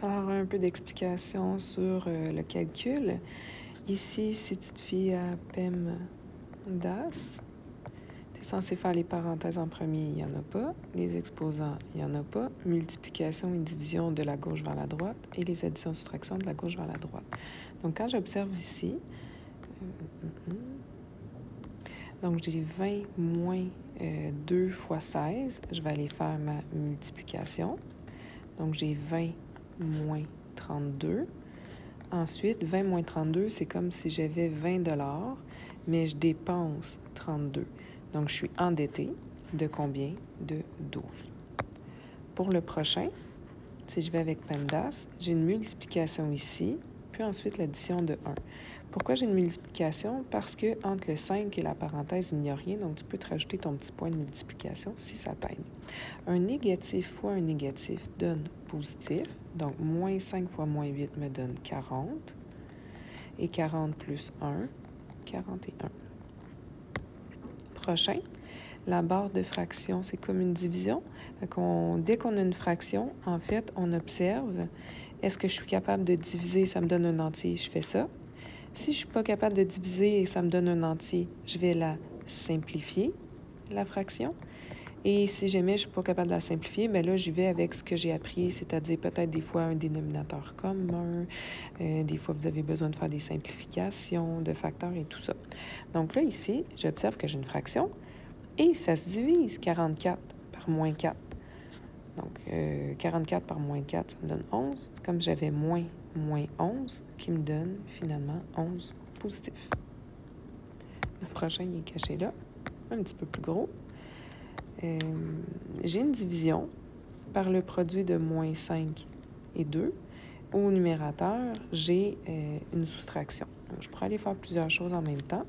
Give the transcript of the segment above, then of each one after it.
Alors, un peu d'explication sur le calcul. Ici, si tu te fies à PEMDAS, tu es censé faire les parenthèses en premier, il n'y en a pas. Les exposants, il n'y en a pas. Multiplication et division de la gauche vers la droite et les additions-soustractions de la gauche vers la droite. Donc, quand j'observe ici, donc j'ai 20 moins 2 fois 16, je vais aller faire ma multiplication. Donc, j'ai 20 moins 32. Ensuite, 20 moins 32, c'est comme si j'avais 20 $, mais je dépense 32. Donc, je suis endettée de combien? De 12. Pour le prochain, si je vais avec PEMDAS, j'ai une multiplication ici, puis ensuite l'addition de 1. Pourquoi j'ai une multiplication? Parce que entre le 5 et la parenthèse, il n'y a rien, donc tu peux te rajouter ton petit point de multiplication si ça t'aide. Un négatif fois un négatif donne positif, donc moins 5 fois moins 8 me donne 40, et 40 plus 1, 41. Prochain, la barre de fraction, c'est comme une division. Dès qu'on a une fraction, en fait, on observe, est-ce que je suis capable de diviser, ça me donne un entier, je fais ça. Si je ne suis pas capable de diviser et ça me donne un entier, je vais la simplifier, la fraction. Et si jamais je ne suis pas capable de la simplifier, bien là, j'y vais avec ce que j'ai appris, c'est-à-dire peut-être des fois un dénominateur commun, des fois vous avez besoin de faire des simplifications de facteurs et tout ça. Donc là, ici, j'observe que j'ai une fraction et ça se divise, 44 par moins 4. Donc, 44 par moins 4, ça me donne 11. C'est comme j'avais moins 11 qui me donne finalement 11 positif. Le prochain, il est caché là, un petit peu plus gros. J'ai une division par le produit de moins 5 et 2. Au numérateur, j'ai une soustraction. Donc, je pourrais aller faire plusieurs choses en même temps.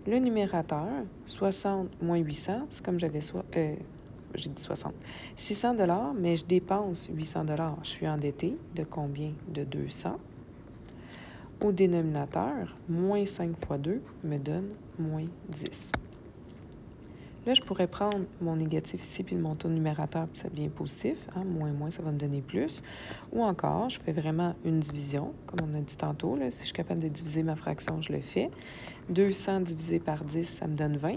Le numérateur, 60 moins 800, c'est comme j'avais j'ai dit 60. 600 $, mais je dépense 800 $. Je suis endettée de combien? De 200. Au dénominateur, moins 5 fois 2 me donne moins 10. Là, je pourrais prendre mon négatif ici, puis le monter au numérateur, puis ça devient positif. Hein? Moins, ça va me donner plus. Ou encore, je fais vraiment une division, comme on a dit tantôt. Là, si je suis capable de diviser ma fraction, je le fais. 200 divisé par 10, ça me donne 20.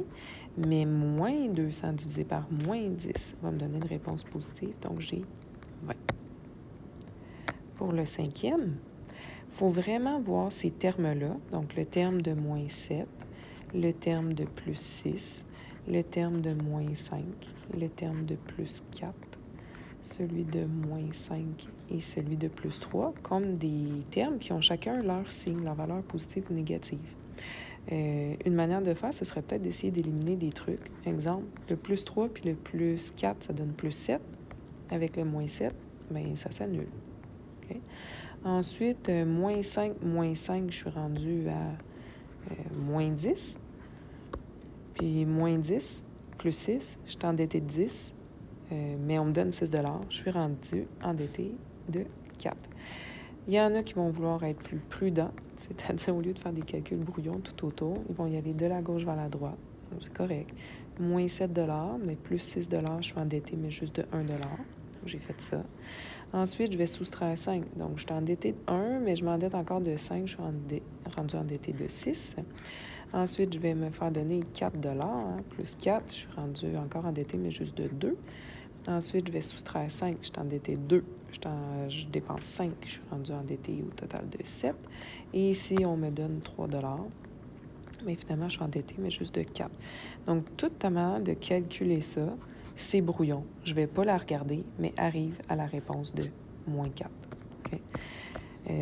Mais moins 200 divisé par moins 10 va me donner une réponse positive. Donc, j'ai 20. Pour le cinquième, il faut vraiment voir ces termes-là. Donc, le terme de moins 7, le terme de plus 6, le terme de moins 5, le terme de plus 4, celui de moins 5 et celui de plus 3, comme des termes qui ont chacun leur signe, leur valeur positive ou négative. Une manière de faire, ce serait peut-être d'essayer d'éliminer des trucs. Exemple, le plus 3 puis le plus 4, ça donne plus 7. Avec le moins 7, bien, ça s'annule. Okay? Ensuite, moins 5, je suis rendue à moins 10. Puis moins 10, plus 6, je suis endettée de 10, mais on me donne 6 $. Je suis rendue endettée de 4. Il y en a qui vont vouloir être plus prudents, c'est-à-dire au lieu de faire des calculs brouillons tout autour, ils vont y aller de la gauche vers la droite. Donc, c'est correct. Moins 7 $, mais plus 6 $, je suis endettée, mais juste de 1 $. Donc, j'ai fait ça. Ensuite, je vais soustraire 5. Donc, je suis endettée de 1, mais je m'endette encore de 5. Je suis rendue endettée de 6. Ensuite, je vais me faire donner 4 $. Hein, plus 4, je suis rendue encore endettée, mais juste de 2. Ensuite, je vais soustraire 5. Je suis endettée de 2. Je dépense 5. Je suis rendue endettée au total de 7. Et ici, on me donne 3 $. Mais finalement, je suis endettée, mais juste de 4. Donc, toute ta manière de calculer ça, c'est brouillon. Je ne vais pas la regarder, mais arrive à la réponse de moins 4. Okay?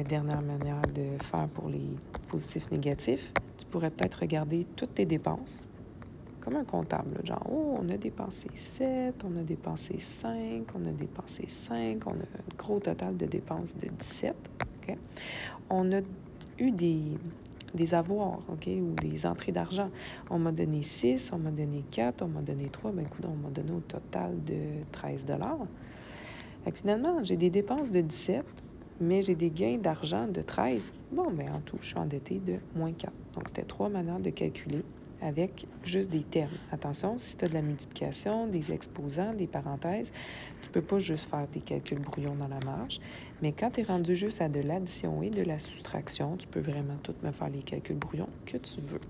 Dernière manière de faire pour les positifs négatifs, tu pourrais peut-être regarder toutes tes dépenses comme un comptable. Genre, oh, on a dépensé 7, on a dépensé 5, on a dépensé 5, on a un gros total de dépenses de 17. Okay? On a eu des avoirs, OK, ou des entrées d'argent. On m'a donné 6, on m'a donné 4, on m'a donné 3. Ben, écoute, on m'a donné au total de 13 $. Fait que finalement, j'ai des dépenses de 17, mais j'ai des gains d'argent de 13. Bon, bien, en tout, je suis endettée de moins 4. Donc, c'était 3 manières de calculer avec juste des termes. Attention, si tu as de la multiplication, des exposants, des parenthèses, tu ne peux pas juste faire des calculs brouillons dans la marge. Mais quand tu es rendu juste à de l'addition et de la soustraction, tu peux vraiment tout me faire les calculs brouillons que tu veux.